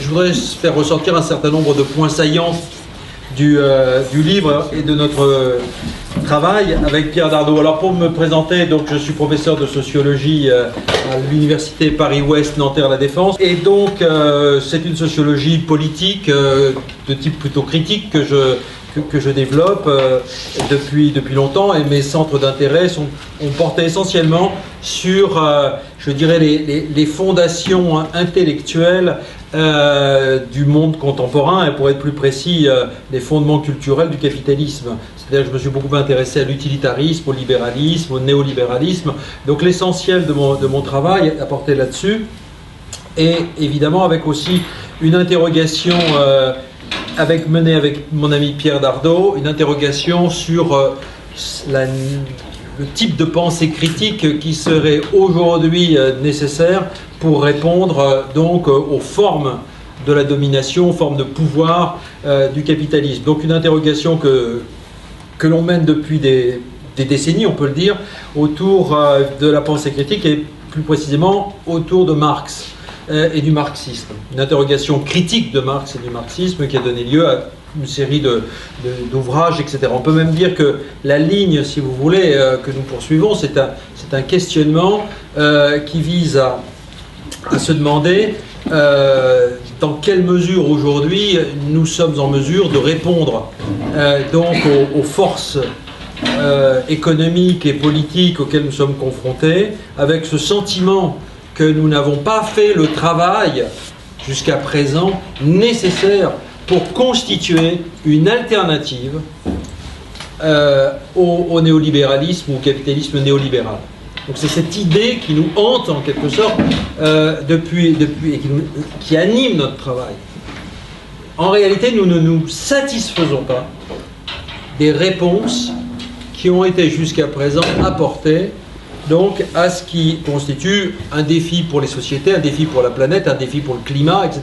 Je voudrais faire ressortir un certain nombre de points saillants du livre et de notre travail avec Pierre Dardot. Alors pour me présenter, donc je suis professeur de sociologie à l'université Paris-Ouest Nanterre-La Défense, et donc c'est une sociologie politique de type plutôt critique que je développe depuis longtemps, et mes centres d'intérêt ont porté essentiellement sur, je dirais, les fondations intellectuelles du monde contemporain, et pour être plus précis, les fondements culturels du capitalisme. C'est-à-dire que je me suis beaucoup intéressé à l'utilitarisme, au libéralisme, au néolibéralisme. Donc l'essentiel de mon travail a porté là-dessus, et évidemment avec aussi une interrogation menée avec mon ami Pierre Dardot, une interrogation sur le type de pensée critique qui serait aujourd'hui nécessaire pour répondre donc aux formes de la domination, aux formes de pouvoir du capitalisme. Donc une interrogation que l'on mène depuis des décennies, on peut le dire, autour de la pensée critique, et plus précisément autour de Marx et du marxisme. Une interrogation critique de Marx et du marxisme qui a donné lieu à une série d'ouvrages, etc. On peut même dire que la ligne, si vous voulez, que nous poursuivons, c'est un questionnement qui vise à se demander dans quelle mesure aujourd'hui nous sommes en mesure de répondre donc aux forces économiques et politiques auxquelles nous sommes confrontés, avec ce sentiment que nous n'avons pas fait le travail jusqu'à présent nécessaire pour constituer une alternative au néolibéralisme ou au capitalisme néolibéral. Donc c'est cette idée qui nous hante en quelque sorte depuis et qui anime notre travail. En réalité, nous ne nous satisfaisons pas des réponses qui ont été jusqu'à présent apportées donc à ce qui constitue un défi pour les sociétés, un défi pour la planète, un défi pour le climat, etc.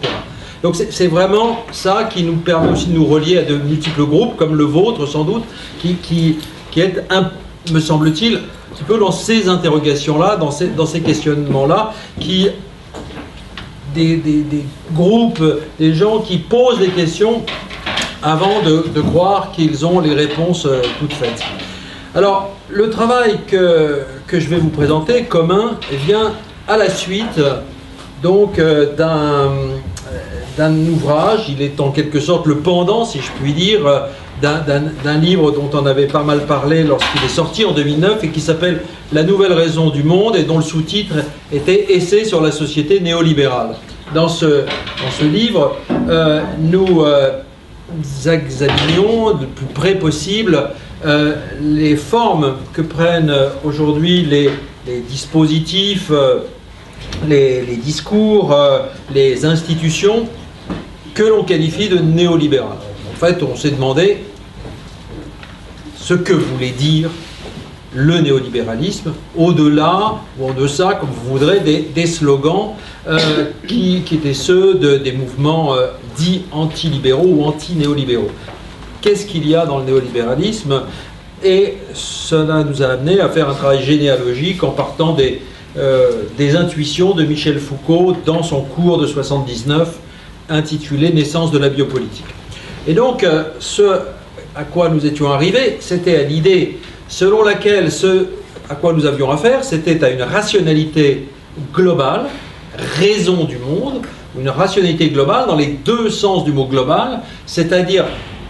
Donc c'est vraiment ça qui nous permet aussi de nous relier à de multiples groupes, comme le vôtre sans doute, qui est, me semble-t-il, un petit peu dans ces interrogations-là, dans ces questionnements-là, des groupes, des gens qui posent des questions avant de croire qu'ils ont les réponses toutes faites. Alors, le travail que je vais vous présenter, commun, vient à la suite donc d'un ouvrage. Il est en quelque sorte le pendant, si je puis dire, d'un livre dont on avait pas mal parlé lorsqu'il est sorti en 2009 et qui s'appelle « La nouvelle raison du monde » et dont le sous-titre était « Essai sur la société néolibérale ». Dans ce livre, nous examinons le plus près possible les formes que prennent aujourd'hui les dispositifs, les discours, les institutions que l'on qualifie de néolibérales. En fait, on s'est demandé ce que voulait dire le néolibéralisme, au-delà ou en deçà, comme vous voudrez, des slogans qui étaient ceux des mouvements dits anti-libéraux ou anti-néolibéraux. Qu'est-ce qu'il y a dans le néolibéralisme? Et cela nous a amené à faire un travail généalogique en partant des intuitions de Michel Foucault dans son cours de 79 intitulé « Naissance de la biopolitique ». Et donc, ce à quoi nous étions arrivés, c'était à l'idée selon laquelle ce à quoi nous avions affaire, c'était à une rationalité globale, raison du monde, une rationalité globale dans les deux sens du mot global, c'est-à-dire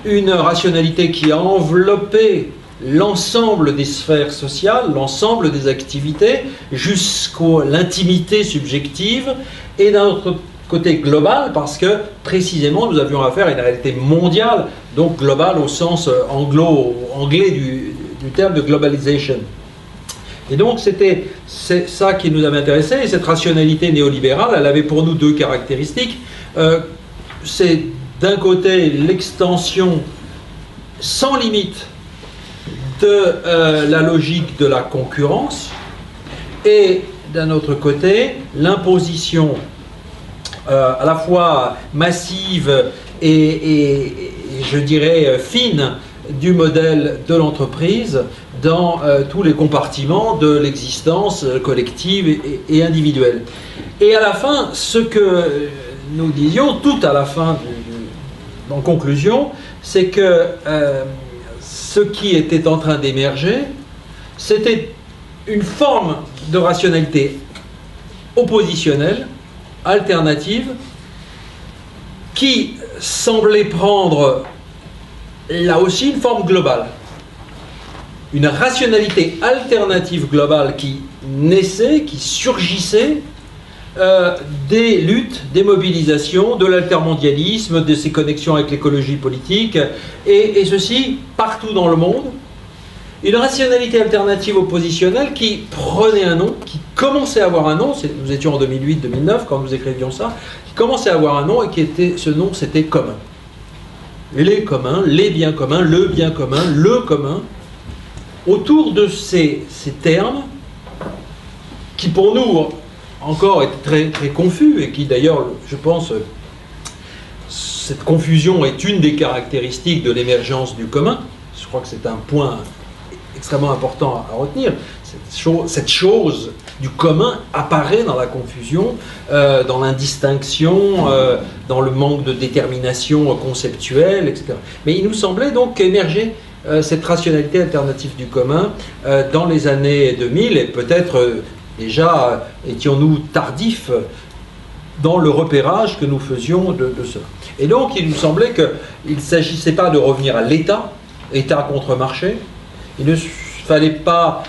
une rationalité qui a enveloppé l'ensemble des sphères sociales, l'ensemble des activités, jusqu'à l'intimité subjective, et d'un autre côté global, parce que précisément nous avions affaire à une réalité mondiale, donc globale au sens anglais du terme de globalization. Et donc c'est ça qui nous avait intéressé, et cette rationalité néolibérale, elle avait pour nous deux caractéristiques. C'est d'un côté l'extension sans limite de la logique de la concurrence, et d'un autre côté l'imposition à la fois massive et je dirais fine du modèle de l'entreprise dans tous les compartiments de l'existence collective et individuelle. Et à la fin, ce que nous disions tout à la fin, en conclusion, c'est que ce qui était en train d'émerger, c'était une forme de rationalité oppositionnelle, alternative, qui semblait prendre là aussi une forme globale. Une rationalité alternative globale qui naissait, qui surgissait des luttes, des mobilisations, de l'altermondialisme, de ses connexions avec l'écologie politique, et ceci partout dans le monde. Une rationalité alternative oppositionnelle qui prenait un nom, qui commençait à avoir un nom, nous étions en 2008-2009 quand nous écrivions ça, qui commençait à avoir un nom et qui était, ce nom c'était commun. Les communs, les biens communs, le bien commun, le commun. Autour de ces termes, qui pour nous encore étaient très, très confus, et qui d'ailleurs, je pense, cette confusion est une des caractéristiques de l'émergence du commun. Je crois que c'est un point extrêmement important à retenir. Cette chose du commun apparaît dans la confusion, dans l'indistinction, dans le manque de détermination conceptuelle, etc. Mais il nous semblait donc qu'émerger cette rationalité alternative du commun dans les années 2000, et peut-être déjà étions-nous tardifs dans le repérage que nous faisions de cela. Et donc il nous semblait qu'il ne s'agissait pas de revenir à l'État, État contre marché. Il ne fallait pas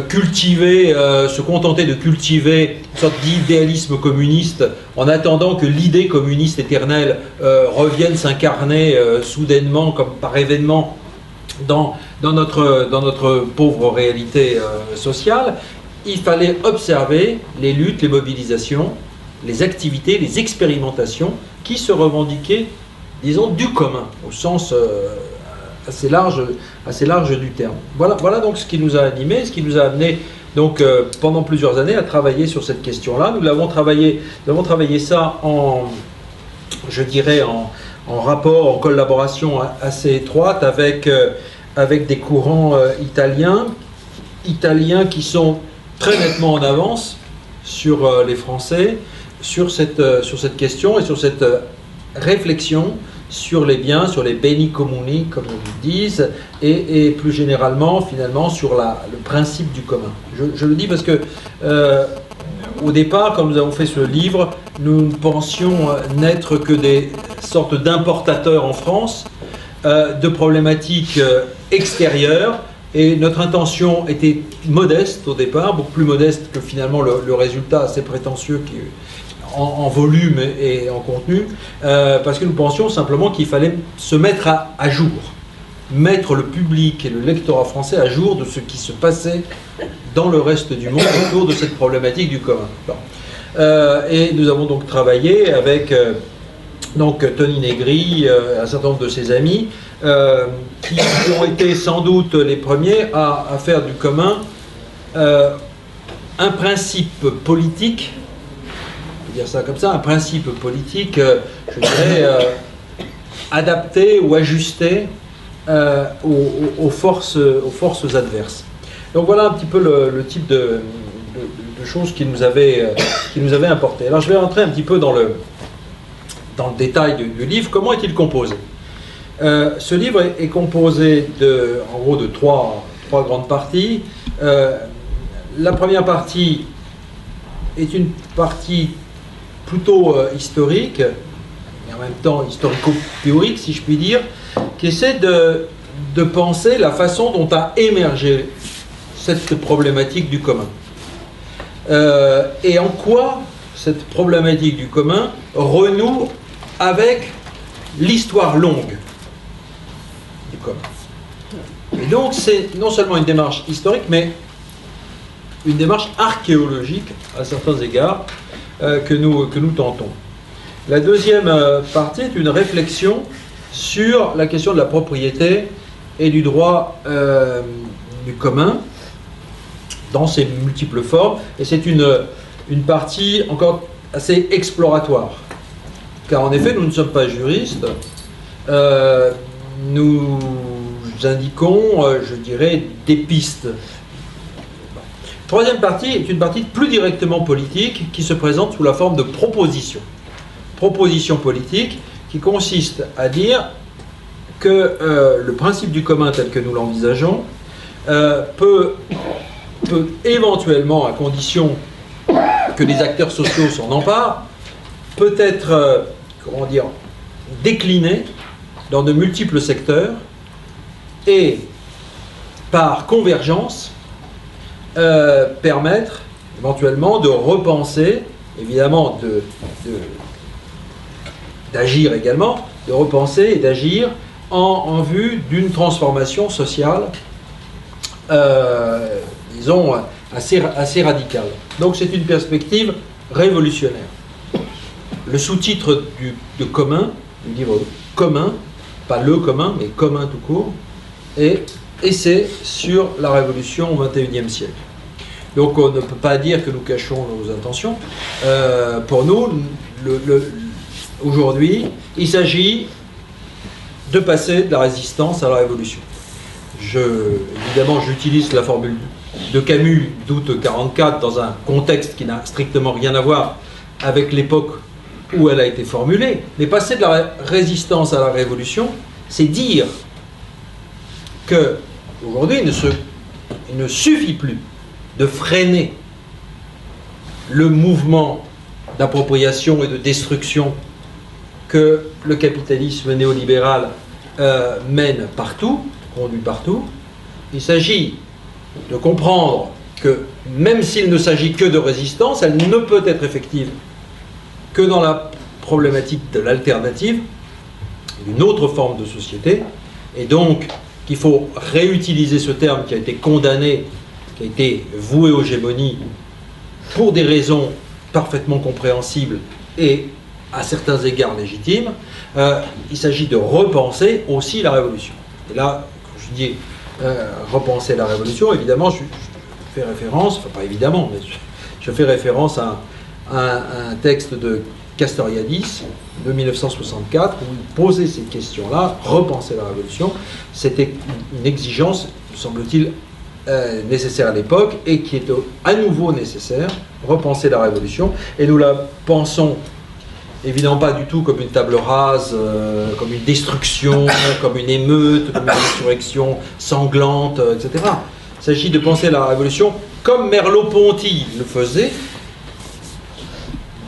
cultiver, se contenter de cultiver une sorte d'idéalisme communiste en attendant que l'idée communiste éternelle revienne s'incarner soudainement comme par événement dans notre pauvre réalité sociale. Il fallait observer les luttes, les mobilisations, les activités, les expérimentations qui se revendiquaient, disons, du commun, au sens assez large du terme. Voilà donc ce qui nous a animés, ce qui nous a amené donc, pendant plusieurs années à travailler sur cette question-là. Nous avons travaillé ça je dirais, en rapport, en collaboration assez étroite avec des courants italiens qui sont très nettement en avance sur les Français, sur cette question et sur cette réflexion sur les biens, sur les beni comuni, comme ils disent, et plus généralement, finalement, sur le principe du commun. Je le dis parce que, au départ, quand nous avons fait ce livre, nous pensions n'être que des sortes d'importateurs en France de problématiques extérieures, et notre intention était modeste au départ, beaucoup plus modeste que finalement le résultat assez prétentieux en volume et en contenu, parce que nous pensions simplement qu'il fallait se mettre à jour, mettre le public et le lectorat français à jour de ce qui se passait dans le reste du monde autour de cette problématique du commun. Et nous avons donc travaillé avec Tony Negri, un certain nombre de ses amis, qui ont été sans doute les premiers à faire du commun un principe politique, dire ça comme ça, un principe politique, je dirais, adapté ou ajusté aux forces adverses. Donc voilà un petit peu le type de choses qui nous avaient importé. Alors je vais rentrer un petit peu dans le détail du livre. Comment est-il composé ? Ce livre est composé en gros de trois grandes parties. La première partie est une partie plutôt historique, et en même temps historico-théorique, si je puis dire, qui essaie de penser la façon dont a émergé cette problématique du commun. Et en quoi cette problématique du commun renoue avec l'histoire longue du commun. Et donc c'est non seulement une démarche historique, mais une démarche archéologique à certains égards, que nous tentons. La deuxième partie est une réflexion sur la question de la propriété et du droit du commun dans ses multiples formes, et c'est une partie encore assez exploratoire, car en effet nous ne sommes pas juristes, nous indiquons, je dirais, des pistes. Troisième partie est une partie plus directement politique qui se présente sous la forme de propositions. proposition politique qui consiste à dire que le principe du commun tel que nous l'envisageons peut éventuellement, à condition que les acteurs sociaux s'en emparent, peut être, comment dire, décliné dans de multiples secteurs et, par convergence, permettre éventuellement de repenser, évidemment d'agir également, de repenser et d'agir en vue d'une transformation sociale, disons, assez radicale. Donc c'est une perspective révolutionnaire. Le sous-titre de commun, du livre commun, pas le commun, mais commun tout court, est Essai sur la Révolution au XXIe siècle. Donc on ne peut pas dire que nous cachons nos intentions. Pour nous, aujourd'hui, il s'agit de passer de la résistance à la révolution. Évidemment, j'utilise la formule de Camus d'août 44 dans un contexte qui n'a strictement rien à voir avec l'époque où elle a été formulée. Mais passer de la résistance à la révolution, c'est dire que aujourd'hui, il ne suffit plus de freiner le mouvement d'appropriation et de destruction que le capitalisme néolibéral mène partout, conduit partout. Il s'agit de comprendre que même s'il ne s'agit que de résistance, elle ne peut être effective que dans la problématique de l'alternative, d'une autre forme de société, et donc qu'il faut réutiliser ce terme qui a été condamné, qui a été voué aux gémonies pour des raisons parfaitement compréhensibles et à certains égards légitimes. Il s'agit de repenser aussi la révolution. Et là, quand je dis repenser la révolution, évidemment, je fais référence, enfin pas évidemment, mais je fais référence à un texte de Castoriadis de 1964 où il posait ces questions-là, repenser la révolution. C'était une exigence, me semble-t-il, nécessaire à l'époque et qui est à nouveau nécessaire, repenser la révolution. Et nous la pensons évidemment pas du tout comme une table rase, comme une destruction, comme une émeute, comme une insurrection sanglante, etc. Il s'agit de penser la révolution comme Merleau-Ponty le faisait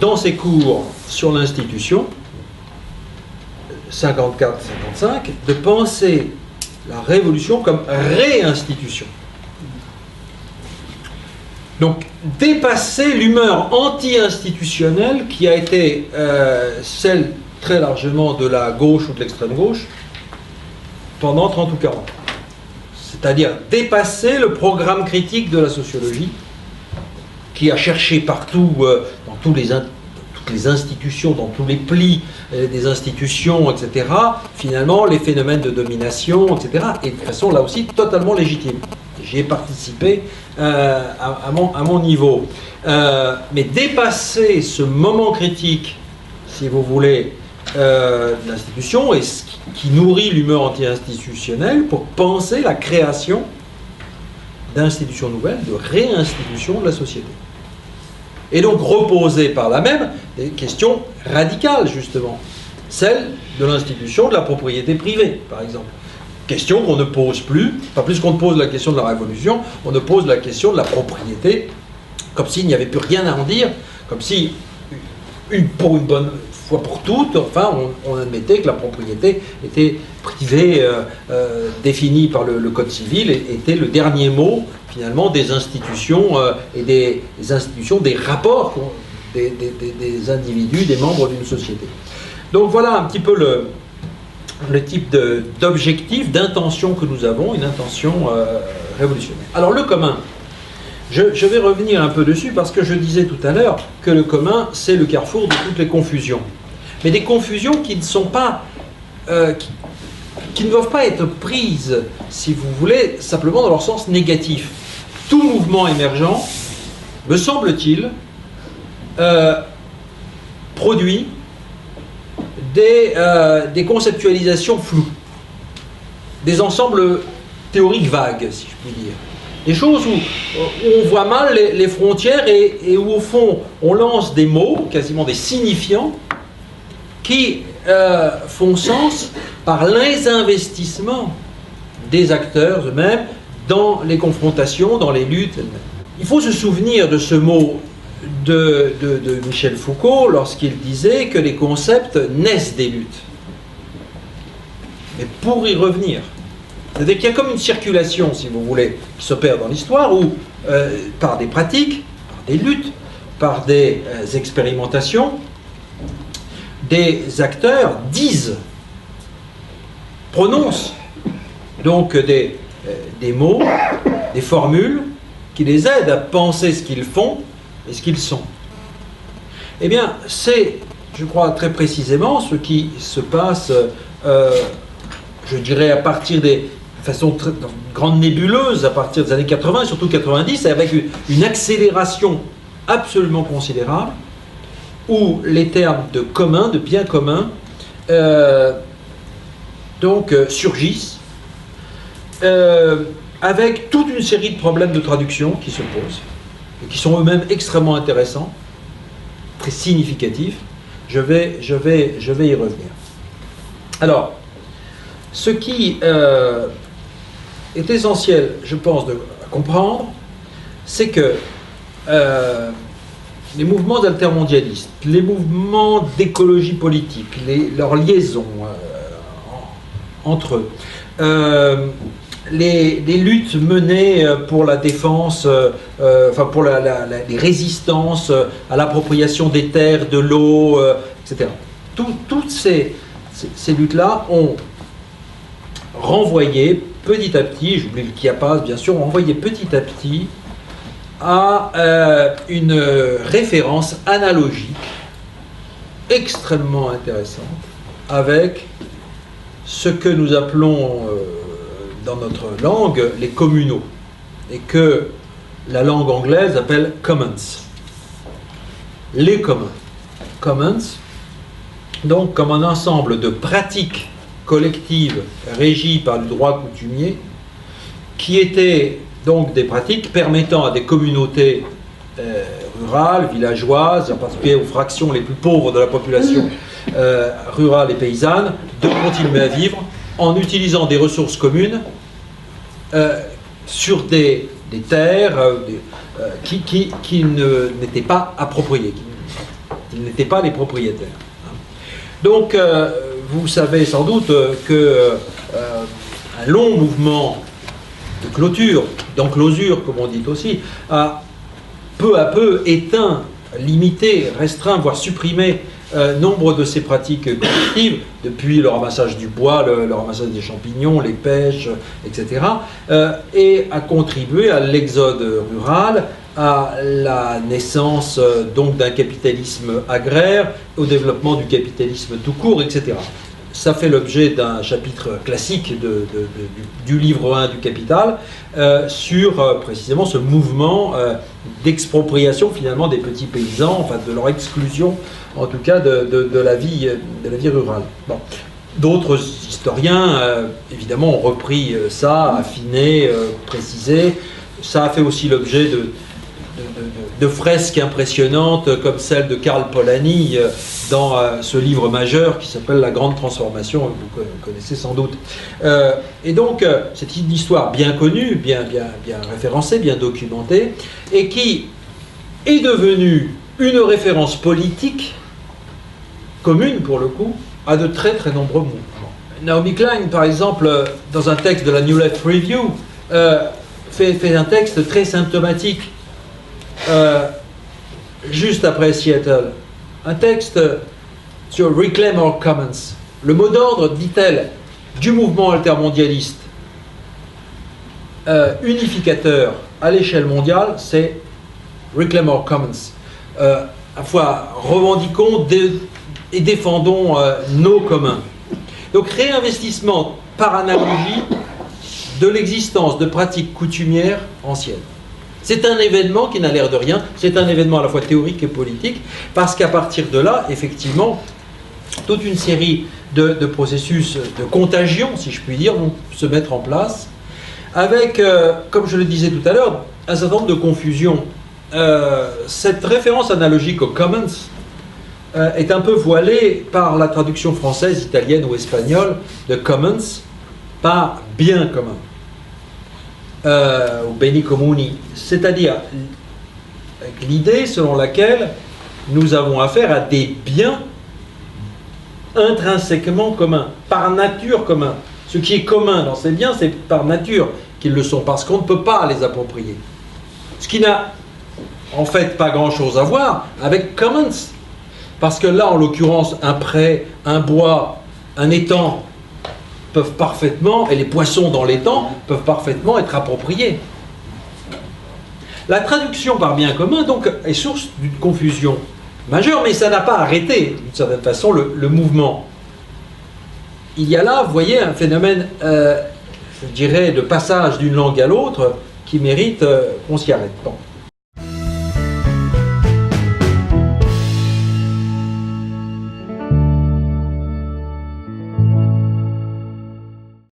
dans ses cours sur l'institution, 54-55, de penser la révolution comme réinstitution. Donc, dépasser l'humeur anti-institutionnelle qui a été celle très largement de la gauche ou de l'extrême gauche pendant 30 ou 40 ans. C'est-à-dire dépasser le programme critique de la sociologie qui a cherché partout, dans toutes les institutions, dans tous les plis des institutions, etc., finalement, les phénomènes de domination, etc., et de façon, là aussi, totalement légitime. J'y ai participé à mon niveau. Mais dépasser ce moment critique, si vous voulez, de l'institution, et ce qui nourrit l'humeur anti-institutionnelle, pour penser la création d'institutions nouvelles, de réinstitution de la société. Et donc reposer par là même des questions radicales, justement. Celle de l'institution de la propriété privée, par exemple. Question qu'on ne pose plus, pas plus qu'on ne pose la question de la révolution, on ne pose la question de la propriété, comme s'il n'y avait plus rien à en dire, comme si, pour une bonne fois pour toutes, enfin, on admettait que la propriété était privée, définie par le Code civil, et était le dernier mot, finalement, des institutions et des institutions, des rapports des individus, des membres d'une société. Donc voilà un petit peu le type d'objectif, d'intention que nous avons, une intention révolutionnaire. Alors le commun, je vais revenir un peu dessus parce que je disais tout à l'heure que le commun, c'est le carrefour de toutes les confusions. Mais des confusions qui ne sont pas, qui ne doivent pas être prises, si vous voulez, simplement dans leur sens négatif. Tout mouvement émergent, me semble-t-il, produit des conceptualisations floues, des ensembles théoriques vagues, si je puis dire. Des choses où on voit mal les frontières et où, au fond, on lance des mots, quasiment des signifiants, qui font sens par les investissements des acteurs eux-mêmes dans les confrontations, dans les luttes elles-mêmes. Il faut se souvenir de ce mot de Michel Foucault lorsqu'il disait que les concepts naissent des luttes. Mais pour y revenir, c'est-à-dire qu'il y a comme une circulation, si vous voulez, qui s'opère dans l'histoire où, par des pratiques, par des luttes, par des expérimentations, des acteurs disent, prononcent donc des mots, des formules qui les aident à penser ce qu'ils font et ce qu'ils sont. Eh bien, c'est, je crois, très précisément ce qui se passe, je dirais, à partir des façons très grande nébuleuse, à partir des années 80 et surtout 90, avec une accélération absolument considérable, où les termes de commun, de bien commun, surgissent, avec toute une série de problèmes de traduction qui se posent, et qui sont eux-mêmes extrêmement intéressants, très significatifs. Je vais y revenir. Alors, ce qui est essentiel, je pense, à comprendre, c'est que les mouvements altermondialistes, les mouvements d'écologie politique, leurs liaisons entre eux, les luttes menées pour la défense, pour les résistances à l'appropriation des terres, de l'eau, etc. Toutes ces luttes-là ont renvoyé petit à petit, j'oublie le Chiapas bien sûr, ont renvoyé petit à petit à une référence analogique extrêmement intéressante avec ce que nous appelons dans notre langue les communaux et que la langue anglaise appelle commons. Les communs. Commons, donc comme un ensemble de pratiques collectives régies par le droit coutumier qui étaient donc des pratiques permettant à des communautés rurales, villageoises, en particulier aux fractions les plus pauvres de la population rurale et paysanne, de continuer à vivre en utilisant des ressources communes sur des terres qui n'étaient pas appropriées, qui n'étaient pas les propriétaires. Donc, vous savez sans doute qu'un long mouvement de clôture, d'enclosure, comme on dit aussi, a peu à peu éteint, limité, restreint, voire supprimé nombre de ces pratiques collectives, depuis le ramassage du bois, le ramassage des champignons, les pêches, etc., et a contribué à l'exode rural, à la naissance donc d'un capitalisme agraire, au développement du capitalisme tout court, etc. Ça fait l'objet d'un chapitre classique du livre 1 du Capital sur précisément ce mouvement d'expropriation finalement des petits paysans, enfin de leur exclusion en tout cas de la vie rurale. Bon. D'autres historiens évidemment ont repris ça, affiné, précisé. Ça a fait aussi l'objet de fresques impressionnantes comme celle de Karl Polanyi dans ce livre majeur qui s'appelle La Grande Transformation, que vous connaissez sans doute. Et donc, c'est une histoire bien connue, bien référencée, bien documentée, et qui est devenue une référence politique commune, pour le coup, à de très très nombreux mouvements. Naomi Klein, par exemple, dans un texte de la New Left Review, fait un texte très symptomatique juste après Seattle, un texte sur Reclaim Our Commons. Le mot d'ordre, dit-elle, du mouvement altermondialiste unificateur à l'échelle mondiale, c'est Reclaim Our Commons. À la fois revendiquons et défendons nos communs. Donc réinvestissement par analogie de l'existence de pratiques coutumières anciennes. C'est un événement qui n'a l'air de rien, c'est un événement à la fois théorique et politique, parce qu'à partir de là, effectivement, toute une série de processus de contagion, si je puis dire, vont se mettre en place, avec, comme je le disais tout à l'heure, un certain nombre de confusions. Cette référence analogique aux commons est un peu voilée par la traduction française, italienne ou espagnole de commons par bien commun, ou beni comuni, c'est-à-dire avec l'idée selon laquelle nous avons affaire à des biens intrinsèquement communs, par nature communs. Ce qui est commun dans ces biens, c'est par nature qu'ils le sont, parce qu'on ne peut pas les approprier. Ce qui n'a en fait pas grand-chose à voir avec commons. Parce que là, en l'occurrence, un pré, un bois, un étang peuvent parfaitement, et les poissons dans l'étang peuvent parfaitement être appropriés. La traduction par bien commun, donc, est source d'une confusion majeure, mais ça n'a pas arrêté, d'une certaine façon, le mouvement. Il y a là, vous voyez, un phénomène, je dirais, de passage d'une langue à l'autre qui mérite qu'on s'y arrête. Bon.